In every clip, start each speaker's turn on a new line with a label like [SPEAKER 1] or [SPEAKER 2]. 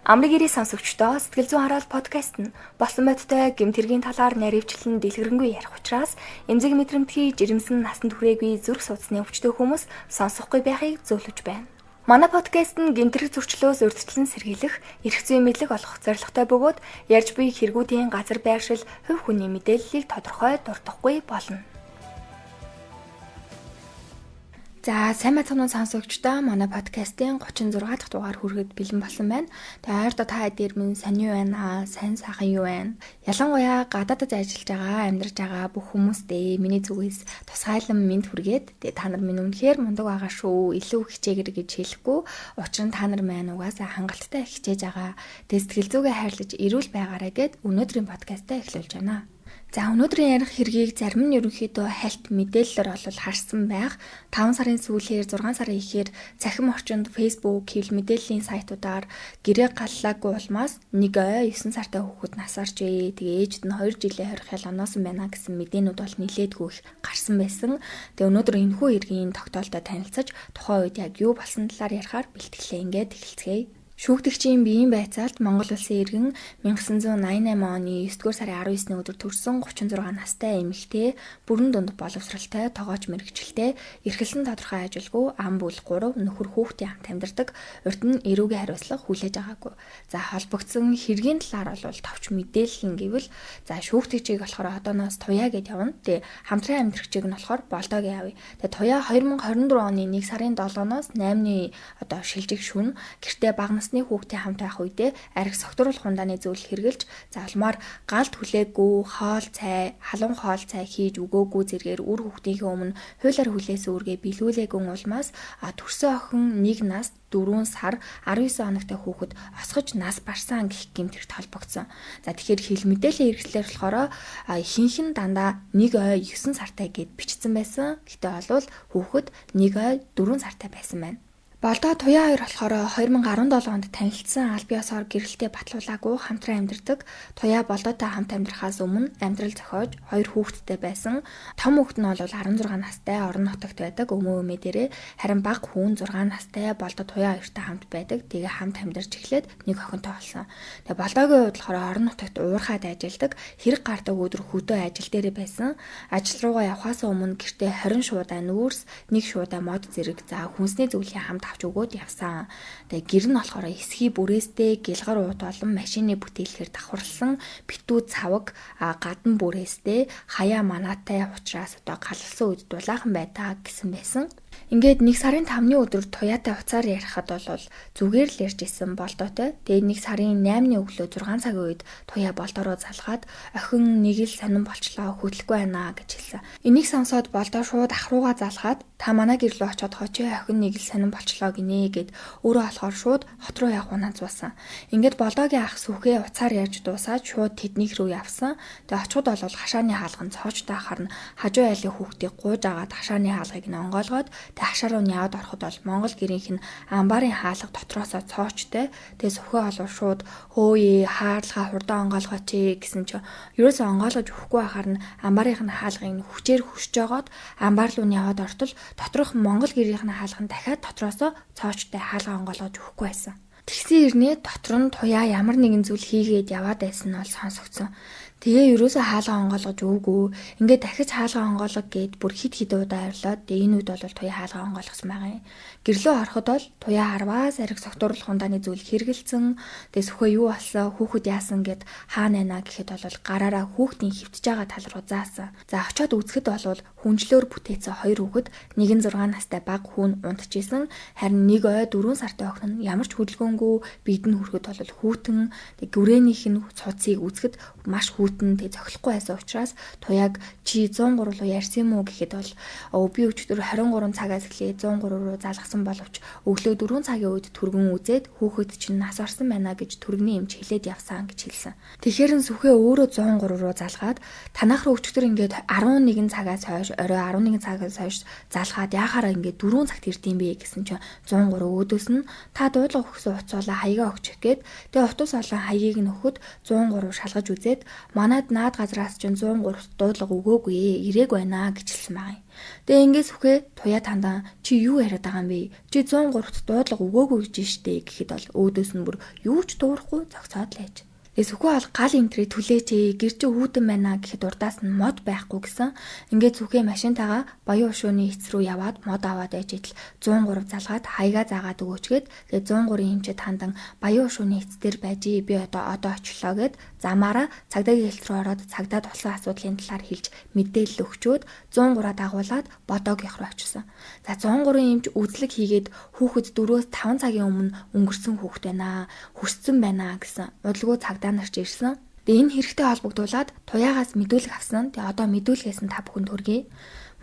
[SPEAKER 1] Амрыг ирээ сонсогчдоо Сэтгэл зүйн хараал подкаст нь болсон бодтой гэмтэргийн талаар наривчлан дэлгэрэнгүй ярих учраас эмзэг мэдрэмтгий жирэмсэн насанд хүрээгүй зүрх судасны өвчтөе хүмүүс сонсохгүй байхыг зөвлөж байна. Манай подкаст нь гэмтэрэг зөрчлөөс урьдчилан сэргийлэх, эрх зүйн мэдлэг олох зорилготой бөгөөд ярьж буй хэрэгүүдийн газар байршил, хувь хүний мэдээллийг тодорхой дурдахгүй болно. За сайн байцгаана сонсогчдоо манай подкастын 36 дахь дугаар хүрэхэд бэлэн болсон байна. Тэгээ ойрдоо та хэд минь сайн юу байна? Сайн сайхан юу байна? Ялангуяа гадаадд ажиллаж байгаа, амьдарч байгаа бүх хүмүүстээ миний зүгээс тусгайлан мэд хүргээд тэгээ та нар минь үнэхээр мундаг байгаа шүү. Илүү хичээгэр гэж хэлэхгүй. Учир нь та нар маань угаасаа хангалттай хичээж байгаа. Тэгээ сэтгэл зүгээ хайрлаж ирүүл байгаарай гэд өнөөдрийн подкастаа эхлүүлж байна. За өнөөдрийн ярих хэргийг зарим нь ерөнхийдөө хальт мэдээлэлээр олол харсан байх. 5 сарын сүүлээр 6 сарын ихээр цахим орчинд Facebook, хэвлэл мэдээллийн сайтуудаар гэрээ галлаагүй улмаас 9 сартай хүүхэд насаарчээ. Тэгээ ээжд нь 2 жилийн хорих оноосон байна гэсэн мэдээнүүд бол нилээдгүй их гарсан байсан. Тэгээ өнөөдөр энэхүү хэргийн тогтоолтой танилцаж тухайн үед яг юу болсон талаар ярихаар бэлтгэлээ ингээд эхэлцгээе. Шүүгдэгчийн биеийн байцаалт Монгол улсын иргэн 1988 оны 9-р сарын 19-ний өдөр төрсэн 36 настай эмэгтэй бүрэн дунд боловсралтай, тоогооч мэрэгчлээ, эрхэлсэн тодорхой ажилгүй, ам бүл 3 нөхөр хүүхдийн хамт амьдардаг, урд нь эрүүгийн хариуцлага хүлээж байгаагүй. За холбогдсон хэргийн талаар бол товч мэдээлэл нь гэвэл за шүүгдэгчийг болохоор одооноос туяа гэд явна. Тэгээ хамтран амьдрагчийг нь болохоор болдоо гэж явъя. Тэгээ туяа 2024 оны 1 сарын 7-ноос 8-ны шилжих шөнө гэртээ бага насны хүүхдийн хамт байх үедээ арх согтруулах хундааны зөвлөл хэрэгжилж заалмаар галт хүлээгүй хоол цай, халуун хоол цай хийж өгөөгүй зэргээр үр хүүхдийнхээ өмнө хуулиар хүлээсэн үргээ биелүүлээгүй улмаас төрсөн охин 1 нас 4 сар 19 хоногтой хүүхэд осгож нас барсан гэх гэмтэрт холбогдсон. За тэгэхээр хэл мэдээллийн хэрэгслээр болохоор ихэнх нь дандаа 1 ой 9 сартай гэд бичсэн байсан. Гэтэ олвол хүүхэд 1 ой 4 сартай байсан байна. Болдоо туяа 2 болохоор 2017 онд танилцсан аль биесоор гэрэлтэй батлуулаагүй хамтран амьдардаг. Туяа болдоотой хамт амьдрахаас өмнө амьдрал зохиож 2 хүүхэдтэй байсан. Том хүүхэд нь бол 16 настай орон нутагт байдаг өмөө дээрээ харин бага хүн 6 настай болдоо туяа 2-тай хамт байдаг. Тэгээ хамт амьдарч эхлээд нэг охинтой болсон. Тэгээ болдоогийн хувьд болохоор орон нутагт уурхаад ажилладаг, хэрэг гардаг өдөр хөдөө ажил дээрээ байсан. Ажил руугаа явхаас өмнө гэртээ 20 шуудаа нүүрс, 1 шуудаа мод зэрэг за хүнсний зөвлөлийн хамт авч өгөөд явсан. Тэгээ гэр нь болохоор эсхий бүрээстэй гэлгар ууд болон машины бүтээлхээр давхарлсан битүү цаваг гадна бүрээстэй хаяа манаатай учраас одоо галсан үед дулаахан байдаа гэсэн байсан. Ингээд 1 сарын 5-ны өдөр туяатай уцаар ярихад бол зүгээр л ярьж исэн болдоотой. Тэгээ 1 сарын 8-ны өглөө 6 цагийн үед туяа болдороо залгаад охин нэг л сонирн болчлоо хөдлөхгүй байна гэж хэлсэн. Энийг сонсоод болдоо шууд ах руугаа залгаад та манай гэр рүү очиод хочоо охин нэг л сонирн болчлоо гинэ гэд өөрөө болохоор шууд хот руу явах унацуулсан. Ингээд болдоогийн ах сүхээ уцаар ярьж дуусаад шууд тэднийх рүү явсан. Тэгээ очиод бол хашааны хаалган цоочтой харна хажуу айлын хүүхдийг гууж агаад хашааны хаалгыг нь онгойлгоод хашаа руу яваад ороход бол Монгол гэрийнх нь амбарын хаалга дотроосоо цоочтой. Тэгээ сүхээ олвол шууд хөөе хаалгаа хурдан онгойлгооч гэсэн чинь ерөөсөө онгойлгож өгөхгүй байхаар нь амбарын хаалгыг хүчээр хөшж жагаад амбар руу яваад ортол доторх Монгол гэрийнх нь хаалга нь дахиад дотроосоо цоочтой хаалга онгойлгож өгөхгүй байсан. Тэгсэн ирнээ дотор нь туяа ямар нэгэн зүйл хийгээд яваад байсан нь бол сонсогдсон. Тэгээ ерөөсөө хаалга онгойлгож өгөөгүй. Ингээд дахиж хаалга онгойлго гээд бүр хит удаа ойрлоод энэ үед бол туяа хаалга онгойлгосон байгаа юм. Гэрлөө ороход бол туяа 10-аас ариг согтууруулах хундааны зүйл хэрэгэлсэн. Тэгээ сүхөө юу болсон, хүүхэд яасан гэд хаана байна гэхэд бол гараараа хүүхдийн хөвтөж байгаа тал руу заасан. За очиод үзэхэд бол хүнжлөөр бүтээсэн 2 хүүхэд, нэг нь 6 настай бага хүн унтчихсэн. Харин 1 ой 4 сартай охин нь ямар ч хөдөлгөөнгүй биед нь хүрэхэд бол хүүтэн тэг гүрээнийх нь цуцыг үзэхэд маш тэгээ зохиохгүй байсан учраас туяаг чи 103 руу ярьсан юм уу гэхэд бол би өчигдөр 23 цагаас эхлээд 103 руу залгасан боловч өглөө 4 цагийн үед түргэн үзээд хүүхэд чинь нас орсон байна гэж түргэний эмч хэлээд явсан гэж хэлсэн. Тэгэхээр нь сүхээ өөрөө 103 руу залгаад танах руу өчигдөр ингээд 11 цагаас хойш орой 11 цагаас хойш залгаад яхаараа ингээд 4 цагт ирдэм бэ гэсэн чинь 103 өөдөөс нь та дуудлага өгсөн уцаалаа хаягаа өгчих гээд тэгээ утус олон хаягийг нөхөд 103 шалгаж үзээд Манайд наад газраас чинь 103-т дуудлага өгөөгүй, ирээг байна гэж хэлсэн байгаа юм. Тэгээ ингээс үхээ туяа тандан чи юу яриад байгаа юм бэ? Чи 103-т дуудлага өгөөгүй гэж штэ гэхэд бол өөдөөс нь бүр юу ч дуурахгүй зогсоод л ээж. Сүхээ бол гал энтрээ түлээч гэр чи үүдэн байна гэхэд урдаас нь мод байхгүй гэсэн. Ингээд зүхээ машинтайгаа Баян Ушууны эц рүү яваад мод аваад ээж идэл 103 залгаад хаягаа заагаад өгөөчгээд тэгээ 103-ийн эмчэд хандан Баян Ушууны эц дээр байж би одоо очлоо гэд замаараа цагдаагийн хэлт рүү ороод цагдаад болсон асуудлын талаар хэлж мэдээлэл өгчөөд 103-аа дагуулад бодоогийнх руу очсон. За 103-ийн эмч үзлэг хийгээд хүүхэд 4-5 цагийн өмнө өнгөрсөн хүүхэд байна. Хүрсэн байна гэсэн. Удалгүй цагдаа нарч ирсэн. Тэгээ энэ хэрэгтэй холбогдуулаад туяагаас мэдүүлэг авсан. Тэгээ одоо мэдүүлгээс нь та бүхэнд хүргэе.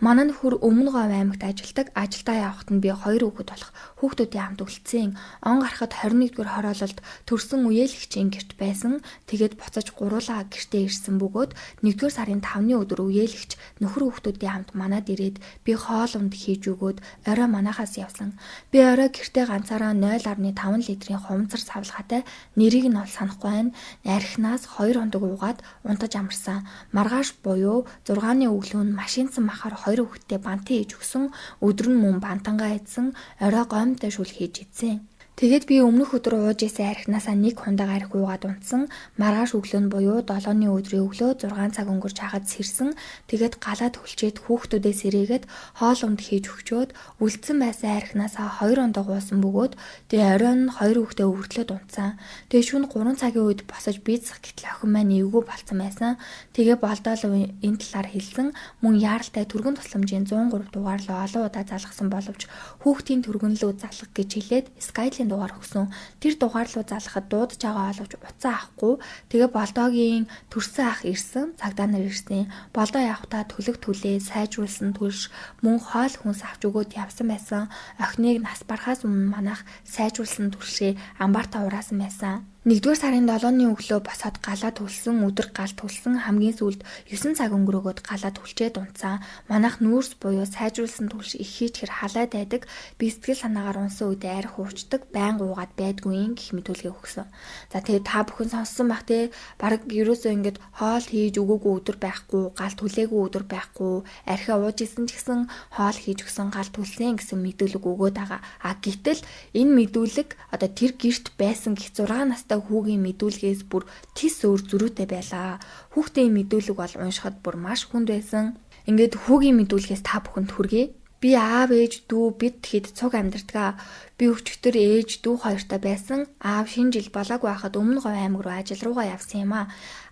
[SPEAKER 1] Манай нөхөр Өмнө Говь аймагт ажилладаг. Ажилдаа явахад нь би 2 хүүхэд болох хүүхдүүдийн хамт үлдсэн. Он гарахад 21-р хороололд төрсэн үеэлэгчийн гэрт байсан. Тэгээд буцаж гуруулаа гэртээ ирсэн бөгөөд 1-р сарын 5-ны өдөр үеэлэгч нөхөр хүүхдүүдийн хамт манад ирээд би хоол унд хийж өгөөд орой манахаас явсан. Би орой гэртээ ганцаараа 0.5 литрийн хуванцар савлгаатай нэрийг нь ол санахгүй байна. Архинаас 2 ондог уугаад унтаж амарсан. Маргааш буюу 6-ны өглөө нь машинсан махаар 2 хүүхэдтэй бантын хийж өгсөн. Өдөр нь мөн бантангаа идсэн. Орой гомтой шүл хийж идсэн. Тэгээд би өмнөх өдөр ууж исэн архинаасаа 1 хундаг архи уугаад унтсан. Маргааш өглөө нь буюу 7-ны өдрийн өглөө 6 цаг өнгөрч хахад сэрсэн. Тэгээд галаад хөлчээд хүүхдүүдээ сэрээгээд хоол унд хийж өгчөөд үлдсэн байсан архинаасаа 2 ондог уусан бөгөөд тэгээ оройн 2 хүүхдээ өвөртлөд унтсан. Тэгээ шөнө 3 цагийн үед босож бийцэх гэтэл охин маань эвгүй болцсон байсан. Тэгээ болдоол энэ талаар хэлсэн. Мөн яаралтай түргэн тусламжийн 103 дугаар руу олон удаа залгасан боловч хүүхдийн түргэнлөө залгах гэж хэлээд Skyline дугаар өгсөн. Тэр дугаар руу залгахад дуудаж байгаа оловч уцаа авахгүй. Тэгээ болдоогийн төрсөн ах ирсэн. Цагдаа нар ирсэн. Болдоо явахтаа төлөв төлөө сайжруулсан төлш мөн хоол хүнс авч өгөөд явсан байсан. Охиныг нас барахаас өмнө манайх сайжруулсан төлшээ амбартаа ураасан байсан. 1-р сарын 7-ны өглөө босоод галаа төлсөн, өдөр гал төлсөн, хамгийн сүүлд 9 цаг өнгөрөөгөөд галаа төлчээд унтсан. Манайх нүүрс буюу сайжруулсан төлш их хийчихэр халаад байдаг. Би сэтгэл санаагаар унсан үедээ арх уучдаг, байнга уугаад байдгүй гэх мэдүүлгээ өгсөн. За тэгээ та бүхэн сонссон бах те, баг ерөөсөө ингэж хоол хийж өгөөгүй өдөр байхгүй, гал түлээгүй өдөр байхгүй, архиа ууж исэн ч гэсэн хоол хийж өгсөн, гал төлсөн гэсэн мэдүүлэг өгөөд байгаа. Гэтэл энэ мэдүүлэг одоо тэр гэрт байсан гих 6 настай хүүгийн мэдүүлгээс бүр тис өөр зөрүүтэй байлаа. Хүүхдийн мэдүүлэг бол уншихад бүр маш хүнд байсан. Ингээд хүүгийн мэдүүлгээс та бүхэнд хүргэе. Би аав ээж дүү бид хэд цуг амьдардаг. Би өчигдөр ээж дүү хоёртой байсан. Аав шинэ жил болоогүй байхад Өмнө Говь аймаг руу ажил руугаа явсан юм аа.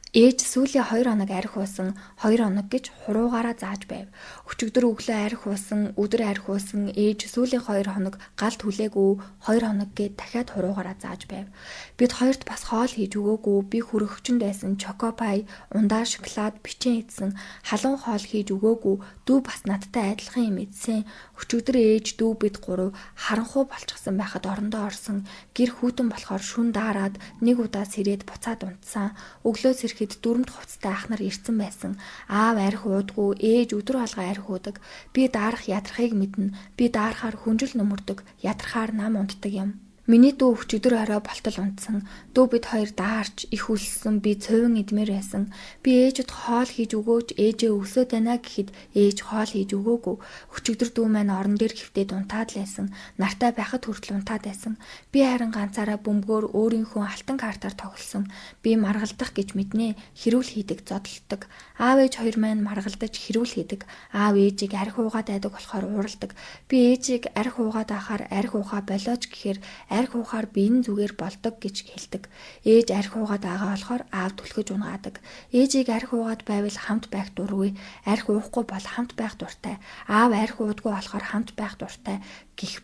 [SPEAKER 1] Ээж сүүлийн 2 хоног архи уусан, 2 хоног гэж хуруугаараа зааж байв. Өчигдөр өглөө архи уусан, өдөр архи уусан, ээж сүүлийн 2 хоног гал түлээгүй, 2 хоног гээд дахиад хуруугаараа зааж байв. Бид хоёрт бас хоол хийж өгөөгүй, би хүрэгчэнд байсан чокопай, ундаа шоколад, бичэн идсэн, халуун хоол хийж өгөөгүй, дүү бас надтай адилхан юм идсэн. Өчигдөр ээж дүү бид гурав харанхуй болчихсон байхад орондоо орсон. Гэр хүйтэн болохоор шүн даарад нэг удаа сэрээд буцаад унтсан. Өглөө хэд дүрмд хувцтай ах нар ирсэн байсан. Аав арх уудгүй, ээж өдөр алга арх уудаг. Би даарах ядрахыг мэднэ. Би даарахаар хүнжил нөмөрдөг, ядрахаар нам унтдаг юм. Миний дүү өчигдөр орой болтол унтсан. Дүү бид хоёр даарч их үлссэн, би цовин идмээр байсан. Би ээжэд хоол хийж өгөөч, ээжээ өсөөд байна гэхэд ээж хоол хийж өгөөгүй. Өчигдөр дүү маань орон дээр хөвтөд унтаад л байсан. Нартай байхад хүртэл унтаад байсан. Би харин ганцаараа бөмбөгөөр өөрийнхөө алтан картаар тоглосон. Би маргалдах гэж мэднэ. Хэрүүл хийдэг, зодтолдог. Аав ээж хоёр маань маргалдаж хэрүүл хийдэг. Аав ээжийг арх уугаад байдаг болохоор уурладаг. Би ээжийг арх уугаад ахаар арх уухаа болооч гэхээр арх уухаар биеийн зүгээр болдог гэж хэлдэг. Ээж арх уугаад байгаа болохоор аав түлхэж унгаадаг. Ээжийг арх уугаад байвал хамт байх дургүй. Арх уухгүй бол хамт байх дуртай. Аав арх уудгүй болохоор хамт байх дуртай гэх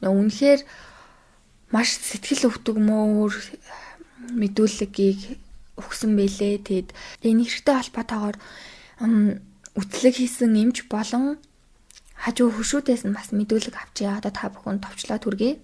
[SPEAKER 1] үнэхээр маш сэтгэл өвдөг мөр мэдүүлгийг өгсөн байлээ. Тэгэд энэ хэрэгтэй холбоотойгоор үтлэг хийсэн эмч болон хажуу хөшүүдээс нь бас мэдүүлэг авчия. Одоо та бүхэн товчлоод хүргэе.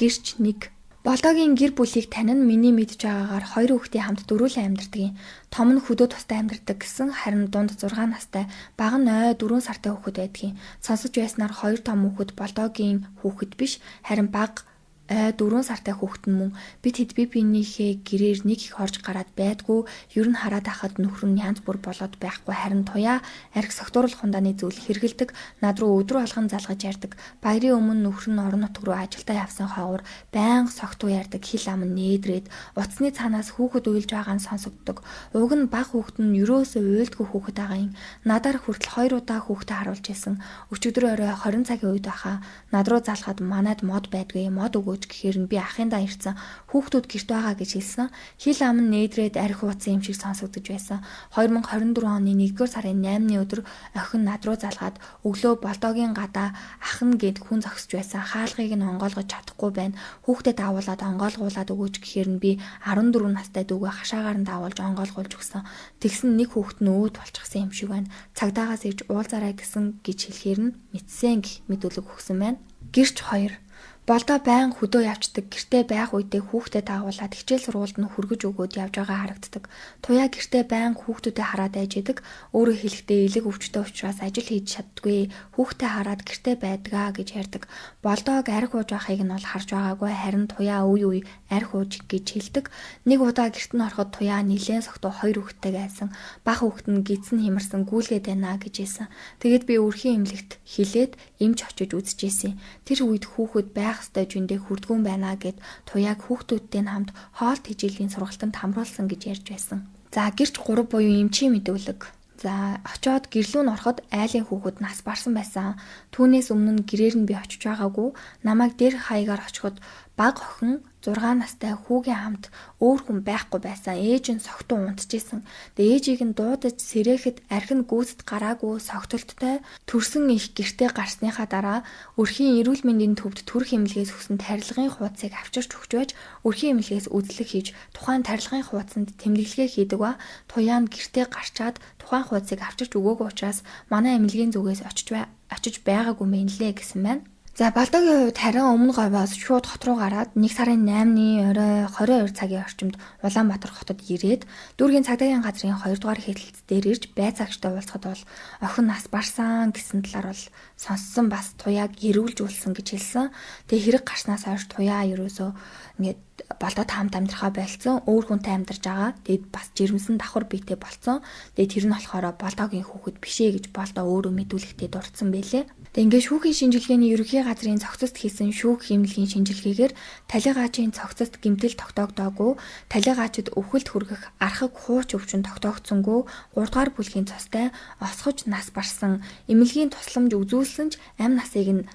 [SPEAKER 1] Гэрч 1. Болдоогийн гэр бүлийг танин миний мэдж байгаагаар 2 хүүхдийн хамт дөрвөлэн амьдардаг. Том нь хөдөө тустай амьдардаг гэсэн, харин дунд 6 настай, бага нь 4 сартай хүүхэд байдаг. Сонсож байснаар 2 том хүүхэд болдоогийн хүүхэд биш, харин бага 4 сартай хүүхэд нь мөн бид хэд биенийхээ гэрээр нэг их орж гараад байдгүй, ер нь хараад ахад нөхөр нь янз бүр болоод байхгүй, харин туяа арх согтууруулах хундааны зүйл хэргэлдэг, над руу өдрөө алган залгаж ярьдаг. Баярын өмнө нөхөр нь орон нутг руу ажилдаа явсан хойгоор байнга согтуу ярьдаг, хил ам нээдрээд утасны цаанаас хүүхэд уйлж байгаа нь сонсогддог. Уг нь баг хүүхэд нь ерөөсөө уйлдгүй хүүхэд байгаа юм. Надаар хүртэл 2 удаа хүүхдээ харуулж ирсэн. Өчигдөр орой 20 цагийн үед байхаа над руу залхаад манайд мод байдгүй, мод өгөөч гэхээр нь би ахындаа ирсэн. Хүүхдүүд гэрт байгаа гэж хэлсэн. Хил ам нь нээдрээд арх ууцсан юм шиг сонсогдож байсан. 2024 оны 1-р сарын 8-ны өдөр охин над руу залгаад өглөө болдоогийн гадаа ах нь гэд хүн зогсож байсан. Хаалгыг нь онгойлгож чадахгүй байна. Хүүхдэд давуулаад онгойлгуулад өгөөч гэхээр нь би 14 настай дүүгээ хашаагаар нь давуулж онгойлгуулж өгсөн. Тэгсэн нэг хүүхэд нь өөд болчихсон юм шиг байна. Цагдаагаас ирж уулзаарай гэсэн гэж хэлэхээр нь мэдсэн гэх мэдүүлэг өгсөн байна. Гэрч 2 болдоо байн хөдөө явцдаг, гэртээ байх үедээ хүүхдэд дагуулад хичээл сургуульд нь хүргэж өгөөд явж байгаа харагддаг. Туяа гэртээ байн хүүхдүүдэд хараад айждаг. Өөрөө хэлэхдээ элэг өвчтөй учраас ажил хийж чаддгүй. Хүүхдээ хараад гэртээ байдгаа гэж ярьдаг. Болдоог арх ууж байхыг нь бол харж байгаагүй, харин туяа үе үе арх ууж гэж хэлдэг. Нэг удаа гэрт нь ороход туяа нилээн согтуу 2 хүүхэдтэйг айсан. Бага хүүхэд нь гидсэн хямарсан гүйлгээд байна гэж хэлсэн. Тэгэд би өрхийн эмнэлэгт хилээд эмч очиж үзчихсэн. Тэр үед хүүхэд байх хэвээр жүндээ хүрдгүүн байна гэд туяаг хүүхдүүдтэй хамт хоолт хичээлийн сургалтанд хамруулсан гэж ярьж байсан. За гэрч 3 буюу эмчийн мэдүүлэг. За очоод гэрлүү нь ороход айлын хүүхэд нас барсан байсан. Түүнээс өмнө гэрээр нь би очиж байгаагүй. Намайг дээр хаягаар очиход баг охин 6 настай хүүгийн хамт өөр хүн байхгүй байсан. Ээж нь согтуу унтчихсэн. Тэгээ ээжийг нь дуудаж сэрэхэд архи нь гүйцэд гараагүй согтолттой төрсөн их гэртээ гарсныхаа дараа өрхийн эрүүл мэндийн төвд төрөх эмнэлгээс өгсөн тарилгын хуудсыг авчирч өгч байж өрхийн эмнэлгээс үзлэг хийж тухайн тарилгын хуудсанд тэмдэглэгээ хийдэг ба туяа нь гэртээ гарчаад тухайн хуудсыг авчирч өгөөгүй учраас манай эмнэлгийн зүгээс очиж байгаагүй мэнлээ гэсэн байна. За Балдогийн хувьд харин өмнө говьоос шууд хот руу гараад 1 сарын 8-ны орой 22 цагийн орчимд Улаанбаатар хотод ирээд дүүргийн цагдаагийн газрын 2 дугаар хэлэлц дээр ирж байцаагчтай уулзахад бол охин нас барсан гэсэн талаар бол сонссон, бас туяаг эрүүлжүүлсэн гэж хэлсэн. Тэгээ хэрэг гарснаас хойш туяа ерөөсөө ингээд Балдод хамт амьдрахаа болцсон, өөр хүнтэй амьдарч байгаа. Тэгээд бас жирэмсэн давхар биетэй болцсон. Тэгээд тэр нь болохоор Балдогийн хүүхэд бишээ гэж Балдо өөрөө мэдүүлэгтээ дурдсан байлээ. Тэгээд ингээд шүүхийн шинжилгээний ерөнхий газрын цогцост хийсэн шүүх эмнэлгийн шинжилгээгээр талигаачийн цогцост гэмтэл тогтоогдоогүй, талигаачид өвхөлт хүргэх архаг хууч өвчин тогтоогдсонгүй, 3 дугаар бүлгийн цостой осгож нас барсан, эмнэлгийн тусламж үзүүлсэн ч амь насыг нь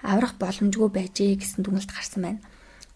[SPEAKER 1] аврах боломжгүй байжээ гэсэн дүгнэлт гарсан байна.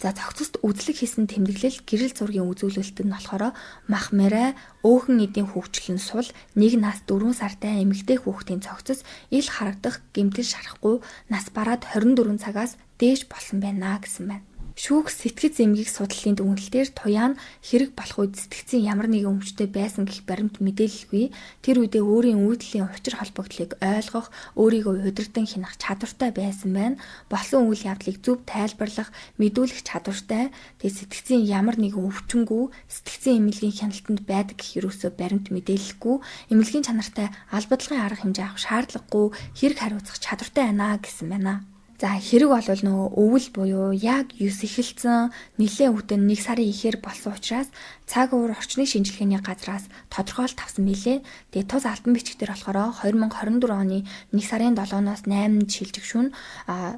[SPEAKER 1] За цогцост үзлэг хийсэн тэмдэглэл гэрэл зургийн үзүүлэлтэд нь болохоор мах мэрэ өөхөн эдийн хөвчлэн сул 1 нас 4 сартай эмэгтэй хүүхдийн цогцос ил харагдах гэмтэл шарахгүй нас бараад 24 цагаас дээш болсон байна гэсэн байна. Шүүх сэтгэц эмгэг судлалын дүгнэлтээр туяа нь хэрэг болох үед сэтгцийн ямар нэгэн өвчтөй байсан гэх баримт мэдээлэлгүй. Тэр үедээ өөрийн үйлдэлийн учир холбогдлыг ойлгох, өөрийгөө удирдан хянах чадвартай байсан байна. Болсон үйл явдлыг зөв тайлбарлах, мэдүүлэх чадвартай. Тэгээд сэтгцийн ямар нэгэн өвчнгүй, сэтгцийн эмнэлгийн хяналтанд байдаг гэх юусоо баримт мэдээлэлгүй, эмнэлгийн чанартай албадлагын арга хэмжээ авах шаардлагагүй, хэрэг хариуцах чадвартай байна гэсэн байна. За хэрэг бол нөгөө өвөл буюу яг 9 эхэлсэн нэлээд үтэн 1 сарын ихээр болсон учраас цаг уур орчны шинжилгээний газраас тодорхойлт авсан билээ. Тэгээ тус албан бичгээр болохоор 2024 оны 1 сарын 7-оос 8-нд шилжих шүн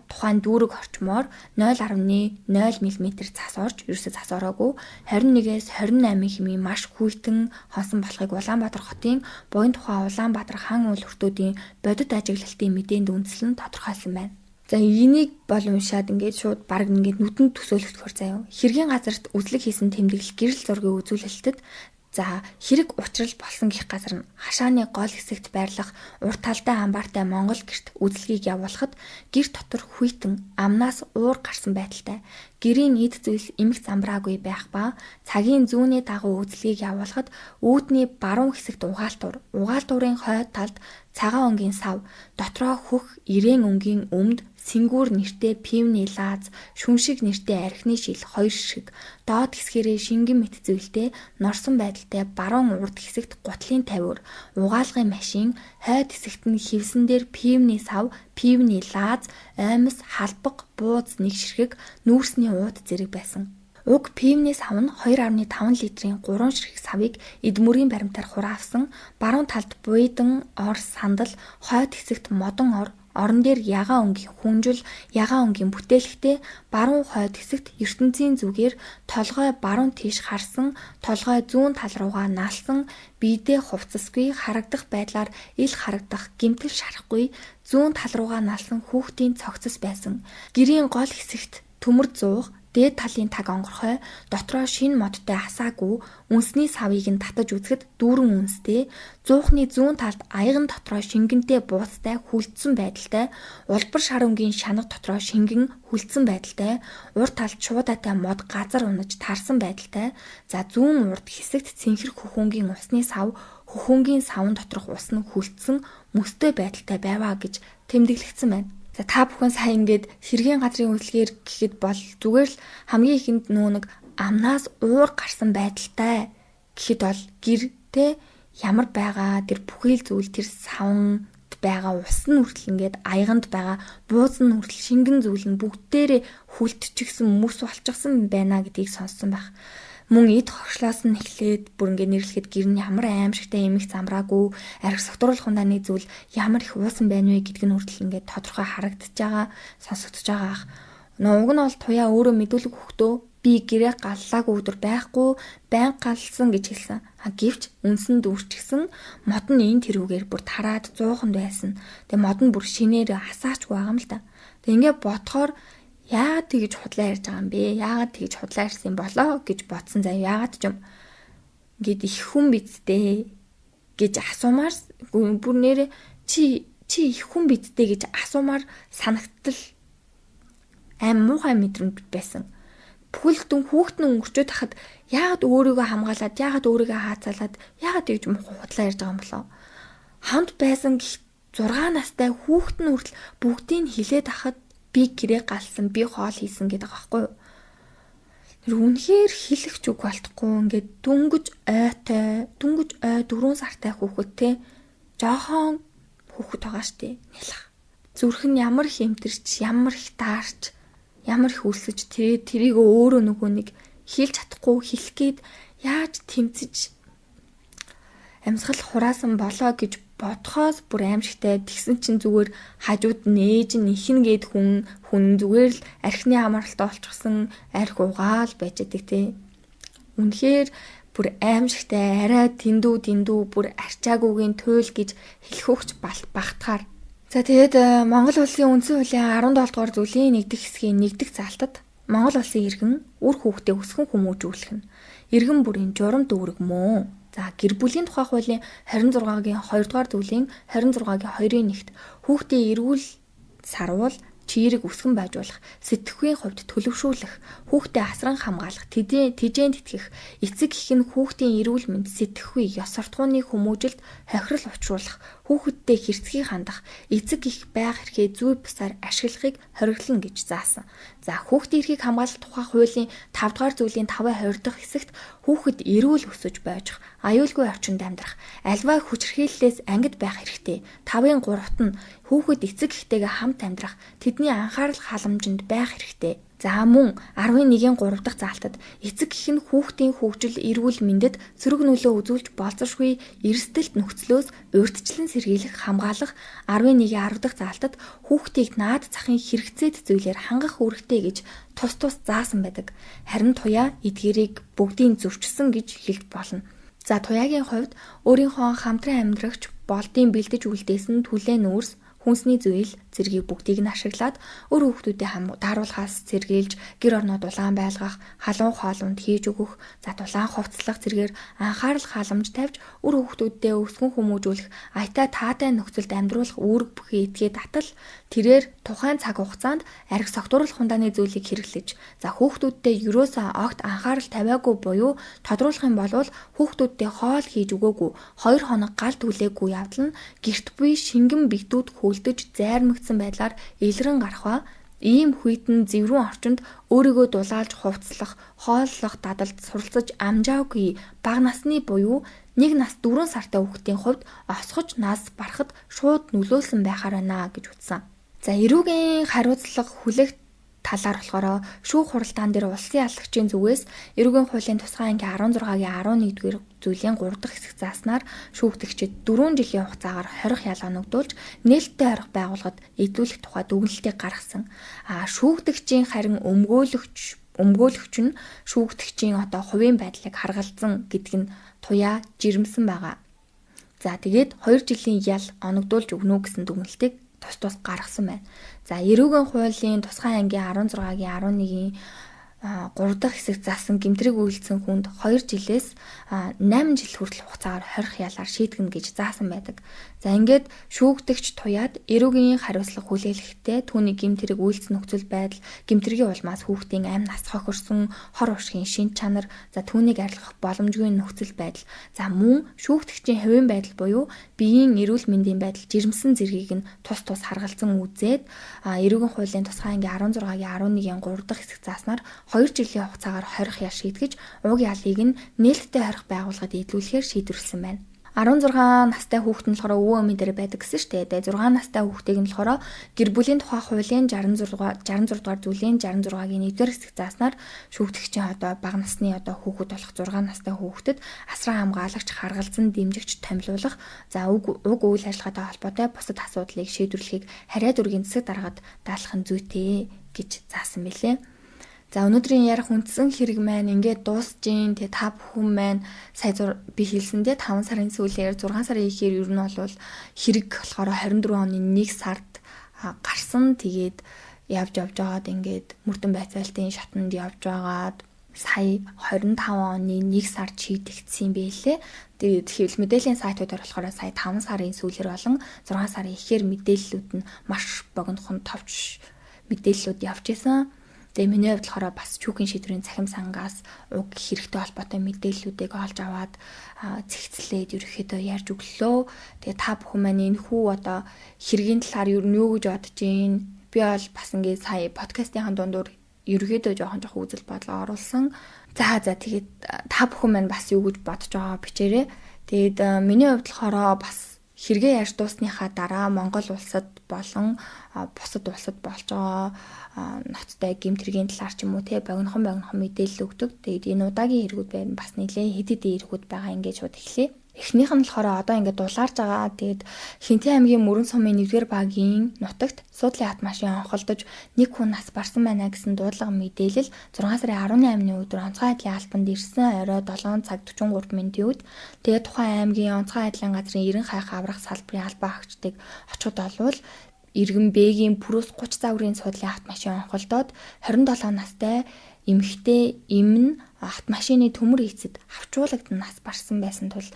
[SPEAKER 1] тухайн дүүрэг орчмоор 0.0 мм цас орж ерөөсөө цас ороогүй 21-ээс 28 хэмээн маш хүйтэн хонсон болохыг Улаанбаатар хотын буян тухай Улаанбаатар хан уул өртөөдийн бодит ажиглалтын мэдээнд үндэслэн тодорхойлсон байна. За энийг бол уншаад ингээд шууд баг ингээд нүдэнд төсөөлөгдөхөр заяа. Хэргийн газарт үзлэг хийсэн тэмдэглэл гэрэл зургийн үзүүлэлтэд за хэрэг учрал болсон гэх газар нь хашааны гол хэсэгт байрлах урт талтай амбартай Монгол гэрт үзлэгийг явуулахад гэр дотор хүйтэн амнаас уур гарсан байдалтай гэрийн эд зүйлс эмх замбраагүй байх ба цагийн зүүнний дагуу үзлэгийг явуулахад үүдний баруун хэсэгт угаалтуурын хойд талд цагаан өнгийн сав дотроо хөх ирээн өнгийн өмд сэнгүүр нэртэй пивний лаз, шүншиг нэртэй архины шил 2 ширхэг, доод хэсгээрээ шингэн мэт зөвлөлтэй норсон байдалтай баруун урд хэсэгт гутлын тавиур, угаалгын машин, хойд хэсэгт нь хивсэн дээр пивний сав, пивний лаз, оймос, халбаг, бууз 1 ширхэг, нүүрсний ууд зэрэг байсан. Уг пивний сав нь 2.5 литрийн 3 ширхэг савыг эдмүрийн баримтаар хураавсан, баруун талд буйдан ор сандал, хойд хэсэгт модон ор, орон дээр ягаан өнгийн хүнжил, ягаан өнгийн бүтээлхтэй, баруун хойд хэсэгт ертөнцийн зүгээр толгой баруун тийш харсан, толгой зүүн тал руугаа налсан, биедээ хувцасгүй харагдах байдлаар ил харагдах гэмтэл шарахгүй зүүн тал руугаа налсан хүүхдийн цогцос байсан. Гэрийн гол хэсэгт төмөр зуух, дээд талын таг онгорхой, дотроо шин модтой асаагүй, үнсний савыг нь татаж үзэхэд дүүрэн үнстэй, зуухны зүүн талд аяган дотроо шингэнтэй бууцтай хүлцсэн байдалтай, улбар шар өнгийн шанаг дотроо шингэн хүлцсэн байдалтай, урд талд шуудаатай мод газар унаж тарсан байдалтай, за зүүн урд хэсэгт цэнхэр хөхөнгийн усны сав, хөхөнгийн савн доторх ус нь хүлцсэн мөстэй байдалтай байваа гэж тэмдэглэгдсэн байна. За та бүхэн сайн ингээд хэргийн газрын үйлчлэгээр гэхэд бол зүгээр л хамгийн ихэнд нэг амнаас уур гарсан байдалтай гэхэд бол гэртэй ямар байгаа тэр бүхий л зүйл тэр савнд байгаа ус нь хүртэл ингээд аяганд байгаа бууз нь хүртэл шингэн зүйл нь бүгдээрээ хүлтчихсэн мөс болчихсон байна гэдгийг сонссон байх. Мөн эд хоршлоос нь эхлээд бүр ингээд нэрлэхэд гэр нь ямар аимшигтай эмх замраагүй, арх согтруулах ундааны зүйл ямар их уусан байна вэ гэдг нь хүртэл ингээд тодорхой харагдаж байгаа, сонсогдож байгаа ах. Уг нь бол туяа өөрөө мэдүүлэг өгөхдөө би гэрээ галлаагүй өдөр байхгүй, байн галсан гэж хэлсэн. Гэвч үнсэн дүүрчихсэн мод нь энэ тэрүүгээр бүр тараад 100-нд байсан. Тэгээ мод нь бүр шинээр асаачгүй байгаа юм л да. Тэгээ ингээд бодохоор яагаад тэгж худлаа ярьж байгаа юм бэ? Яагаад тэгж худлаа ярьсан болоо гэж бодсон заяа. Яагаад ч юм ингээд их хүн бидтэй гэж асуумаар бүр нэрэ чи их хүн бидтэй гэж асуумаар санагдтал аим муухай мэдрэмж байсан. Бүхэл дүн хүүхэд нь өнгөрчөөд хахад яагаад өөрийгөө хамгаалаад, яагаад өөрийгөө хаацаалаад, яагаад тэгж муухай худлаа ярьж байгаа юм болоо? Хамт байсан гих 6 настай хүүхэд нь хүртэл бүгдийг хилээд ахад би гэрээ галсан, би хоол хийсэн гэдэг байгаа байхгүй юу? Тэр үнэхээр хэлэх ч үг болтохгүй ингээд дүнгэж ой 4 сартай хүүхэд те жоохон хүүхэд байгаа штэ нэлэх. Зүрх нь ямар их эмтэрч, ямар их таарч, ямар их үлсэж тэрийг өөрөө нөгөө нэг хэлж чадахгүй хэлэх гээд яаж тэмцэж амьсгал хураасан болоо гэж бодхоос бүр аимшигтай. Тэгсэн чинь зүгээр хажууд нээж нь ихнэ гээд хүн зүгээр л архины амралтаа олчихсан арх угаал байж байгаа те. Үнэхээр бүр аимшигтай, арай дэндүү бүр арчаагүйгийн туйл гэж хэлэхүүгч багтахаар. За тэгээд Монгол улсын үндсэн хуулийн 17 дугаар зүйлийн 1-р хэсгийн 1-р залтад Монгол улсын иргэн үр хүүхдээ өсгөн хүмүүжүүлэх нь иргэн бүрийн журам дүүрэг мөн. За гэр бүлийн тухай хуулийн 26-гийн 2-р зүйлийн 26-гийн 2-ын 1-т хүүхдээ эрүүл сарвал чирэг өсгөн байжуулах, сэтгэхүйн хувьд төлөвшүүлэх, хүүхдээ асран хамгаалах, тэжээнд итгэх, эцэг эх нь хүүхдийн эрүүл мэнд, сэтгэхүй, ёс суртахууны хүмүүжилт хохирол учруулах, хүүхэдтэй хэрцгий хандах, эцэг эх байх эрхээ зүй бусаар ашиглахыг хориглоно гэж заасан. За хүүхдийн эрхийг хамгаалах тухай хуулийн 5-р зүйлийн 5-20 дахь хэсэгт хүүхэд эрүүл өсөж байж аюулгүй орчинд амьдрах, альва хүчирхийллээс ангид байх хэрэгтэй. 5-ын 3-т нь хүүхэд эцэг эхтэйгээ хамт амьдрах, тэдний анхаарал халамжинд байх хэрэгтэй. За мөн 11-ийн 3 дахь заалтад эцэг эх нь хүүхдийн хөгжил эрүүл мэндэд сөрөг нөлөө үзүүлж болцсошгүй эрсдэлт нөхцлөөс урьдчилан сэргийлэх хамгаалах 11-ийн 10 дахь заалтад хүүхдийг наад захын хэрэгцээт зүйлээр хангах үүрэгтэй гэж тус заасан байдаг. Харин туяа эдгээрийг бүгдийг зөрчсөн гэж хэлж болно. За туяагийн хувьд өөрийнхөө хамтран амьдрагч болдын бэлдэж үлдээсэн түлээн нүүрс хүнсний зүйл зэргийг бүгдийг нь ашиглаад өр хүүхдүүдэд тааруулахаас сэргийлж гэр орноо дулаан байлгах, халуун хоолунд хийж өгөх, за дулаан хувцлах зэргээр анхаарал халамж тавьж өр хүүхдүүдэд өсгөн хүмүүжүүлэх, аятаа таатай нөхцөлд амьдруулах үүрэг бүхий этгээ татал тэрээр тухайн цаг хугацаанд арх согтууруулах ундааны зүйлийг хэрэглэж, за хүүхдүүдэд ерөөсөө огт анхаарал тавиагүй буюу тодруулах юм бол хүүхдүүдэд хоол хийж өгөөгүй 2 хоног гал түлээгүй явдал нь гэрт буй шингэн бигдүүд хөлдөж зайрмагц нэмэгдсэн байдлаар илрэн гарах ба ийм хүйтэн зэврүүн орчинд өөрийгөө дулаалж хувцлах, хооллох дадалд суралцаж амжаагүй бага насны буюу 1 нас 4 сартай хүүхдийн хувьд осгож нас барахад шууд нөлөөлсөн байхаар байна гэж утсан. За эрүүгийн хариуцлага хүлээх талаар болохоор шүүх хуралдаан дээр улсын ялагчийн зүгээс эрүүгийн хуулийн тусгай анги 16-гийн 11-р зүйлийн 3 дахь хэсэг зааснаар шүүгдэгчид 4 жилийн хугацаагаар хорих ял оногдуулж нээлттэй хорих байгууллагад эзлүүлэх тухай дүгнэлтийг гаргасан. Шүүгдэгчийн харин өмгөөлөгч нь шүүгдэгчийн хувийн байдлыг харгалзан гэдг нь туяа жирэмсэн байгаа. За тэгээд 2 жилийн ял оногдуулж өгнө гэсэн дүгнэлтийг тус гаргасан байна. За эрүүгийн хуулийн тусгай ангийн 16-гийн 11-ийн 3 дахь хэсэг заасан гэмтрийг үйлдсэн хүнд 2 жилээс 8 жил хүртэл хугацаагаар хорих ялаар шийтгэнэ гэж заасан байдаг. За ингээд шүүгдэгч туяад эрүүгийн хариуцлага хүлээлгэхдээ түүний гэмтрийг үйлдсэн нөхцөл байдал, гэмтрийн улмаас хүүхдийн амь нас хохирсон, хор уршгийн шин чанар, за түүнийг арилгах боломжгүй нөхцөл байдал, за мөн шүүгдэгчийн хувийн байдал буюу биеийн эрүүл мэндийн байдал жирэмсэн зэргийг нь тус харгалзан үзээд эрүүгийн хуулийн тусгай ангийн 16-гийн 11-ийн 3 дахь хэсэг зааснаар 2 жилийн хугацаагаар хорих ял шийтгэж уг ялыг нь нээлттэй хорих байгууллагад ийлүүлэхээр шийдвэрлсэн байна. 16 настай хүүхэд нь болохоор өвөө өмийн дээр байдаг гэсэн шүү дээ. 6 настай хүүхдийг нь болохоор гэр бүлийн тухай хуулийн 66 дугаар зүйлийн 66-гийн 1-р хэсэг зааснаар шүүгдэгчийн бага насны хүүхэд болох 6 настай хүүхдэд асран хамгаалагч, харгалзан дэмжигч томилуулах, за уг үйл ажиллагаатай холбоотой бусад асуудлыг шийдвэрлэхийг харьяа дүргийн засаг даргад даалгах нь зүйтэй гэж заасан мэлээ. За өнөөдрийн ярих үндсэн хэрэг маань ингээд дуусж гин. Тэгээ та бүхэн маань сая би хэлсэндээ 5 сарын сүүлээр 6 сарын ихээр ер нь бол хэрэг болохоор 24 оны 1 сард гарсан. Тэгээд явж байгаад ингээд мөрдөн байцаалтын шатанд явж байгаад сая 25 оны 1 сард шийдэгдсэн байлээ. Тэгээд хэвлэл мэдээллийн сайтуудаар болохоор сая 5 сарын сүүлээр болон 6 сарын ихээр мэдээллүүд нь маш богинохон товч мэдээллүүд явж исэн. Тэгээ миний хувьд болохоор бас шүүхийн шийдвэрийн цахим сангаас уг хэрэгтэй холбоотой мэдээллүүдийг олж аваад зэгцлээд ерөөхдөө ярьж өглөө. Тэгээ та бүхэн маань энэ хүү хэргийн талаар юу гэж бодож гин? Би бол бас ингээд сая подкастын дундуур ерөөхдөө жоохон үзэл бодлоо оруулсан. За тэгээд та бүхэн маань бас юу гэж бодож байгаа бичээрэй. Тэгээд миний хувьд болохоор бас хэрэгээ ярьж дуусныхаа дараа Монгол улсад болон бусад улсад болж байгаа ноцтой гэмтрийн талаар ч юм уу богинохон мэдээлэл өгдөг. Тэгээд энэ удаагийн хэрэгүүд байна. Бас нэлээд хэд хэдэн хэрэгүүд байгаа ингээд шууд эхлэе. Эхнийх нь болохоор одоо ингээд дулаарж байгаа. Тэгээд Хинтээ аймгийн Мөрөн сумын 1-р багийн нутагт суудлын автомашин онхолдож 1 хүн нас барсан байна гэсэн дуудлага мэдээлэл 6 сарын 18-ны өдөр онцгой байдлын албанд ирсэн орой 7 цаг 43 минутын үед тэгээд тухайн аймгийн онцгой байдлын газрын 90 хайх аврах салбарын албан хаагчдыг очиход олвол Иргэн Бэгийн Пүрүс 30 загварын суудлын автомашин онхолдоод 27 настай эмэгтэй эм нь автомашины төмөр эцэд авчруулагдсан нас барсан байсан тул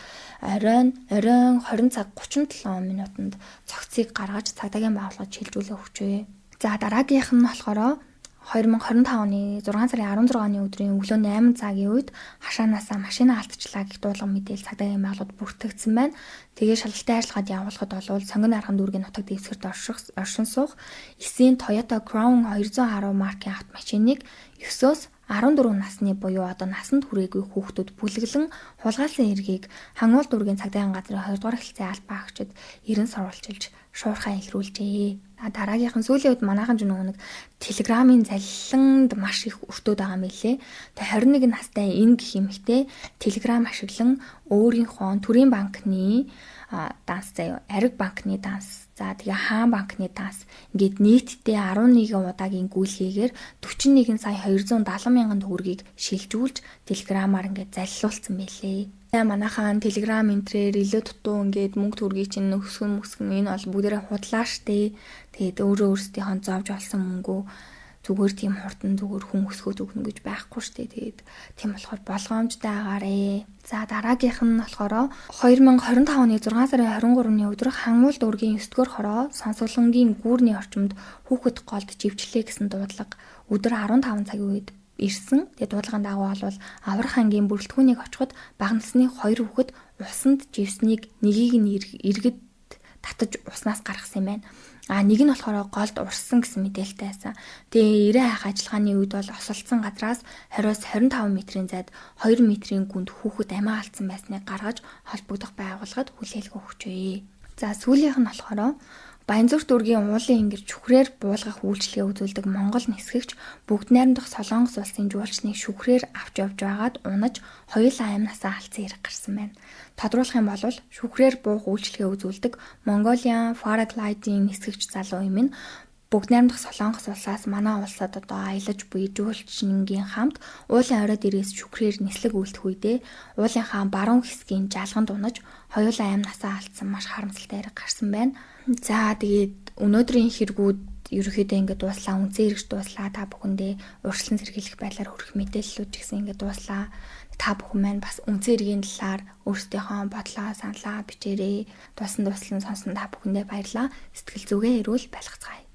[SPEAKER 1] оройн 20 цаг 37 минутанд цогцыг гаргаж цагдаагийн байгууллагад шилжүүлээ өгчээ. За дараагийнх нь болохоор 2025 оны 6 сарын 16-ны өдрийн өглөө 8 цагийн үед хашаанаасаа машина алдчихлаа гэх дуудлага мэдээлэл цагдаагийн байгууллагад бүртгэгдсэн байна. Тэгээ шалгалтын ажиллагаанд явуулахад бол Сонгон арган дүүргийн нутаг дэвсгэрт оршин суух 9-ийн Toyota Crown 210 маркийн автомашиныг 9-өөс 14 насны буюу насанд хүрээгүй хүүхдүүд бүлэглэн хулгайлсан хэргийг Хангуул дүүргийн цагдаагийн газрын 2 дугаар хэлцээ албан хаагчид ерэн сурвалжилж шуурхаа илрүүлжээ. Дараагийнхан сүүлийн үед манайхан ч нэг Телеграмын залиланд маш их өртөөд байгаа мэлээ. Тэгээ 21 настай энэ гэх эмэгтэй Телеграм ашиглан өөрийнхөө төрийн банкны данс заяа, Ариг банкны данс, за тэгээ Хаан банкны данс ингээд нийтдээ 11 удаагийн гүйлгээгээр 41 сая 270 мянган төгрөгийг шилжүүлж Телеграмаар ингээд залилуулсан байлээ. Манайхан Телеграм энтрээр илүү дутуу ингээд мөнгө төгрөгийг чинь өсгөн энэ бол бүгдээрээ худлаа штэ. Тэгээд өөрсдийнхөө зовж олсон мөнгөө зүгээр тийм хурдан зүгээр хүн өсгөөд өгнө гэж байхгүй штэ. Тэгээд тийм болохоор болгоомжтой агаарэ. За дараагийнх нь болохоор 2025 оны 6 сарын 23-ны өдөр Хангуул дүүргийн 9-р хороо Сонсголонгийн гүүрний орчимд хүүхэд голд живчлээ гэсэн дуудлага өдөр 15 цагийн үед ирсэн. Тэгээд дуудлагын дагуу бол Аврах ангийн бүрэлдэхүүнийг очиход бага насны 2 хүүхэд усанд живснийг нэгийг нь иргэд татаж уснаас гаргасан юм байна. Нэг нь болохоор голд урссан гэсэн мэдээлэлтэй байсан. Тэгээ 90 хайх ажиллагааны үед бол осолцсон газраас 20-25 метрийн зайд 2 метрийн гүнд хүүхэд амиа алдсан байсныг гаргаж холбогдох байгууллагад хүлээлт өгчээ. За сүүлийнх нь болохоор Баянзүрт дүүргийн уулын ингэр шүхрээр буулгах үйлчлэгээ үзүүлдэг Монгол нисгэгч бүгд найрамдах Солонгос улсын жуулчныг шүхрээр авч явж байгаад унаж хоёулаа амнасаа алдсан хэрэг гарсан байна. Тодруулах юм бол шүхрээр буух үйлчлэгээ үзүүлдэг Mongolian Paragliding нисгэгч залуу юм нь бүгд найрамдах Солонгос улсаас манай улсад аялаж буй жуулчнингийн хамт уулын орой дээрээс шүхрээр нислэг үйлдэх үедээ уулынхаа баруун хэсгийн жалганд унаж хоёулаа амнасаа алдсан маш харамсалтай хэрэг гарсан байна. За тэгээд өнөөдрийн хэрэгүүд ерөөхдөө ингээд дууслаа, үнцэн хэрэгж дууслаа. Та бүхэндээ урьдчилан сэргийлэх байдлаар хүрэх мэдээллүүд гэсэн ингээд дууслаа. Та бүхэн маань бас үнцэн хэргийн талаар өөрсдийнхөө бодлоо, саналаа бичээрэй. Дууссан сонсон та бүхэндээ баярлалаа. Сэтгэл зүгээ эрүүл байлгацгаая.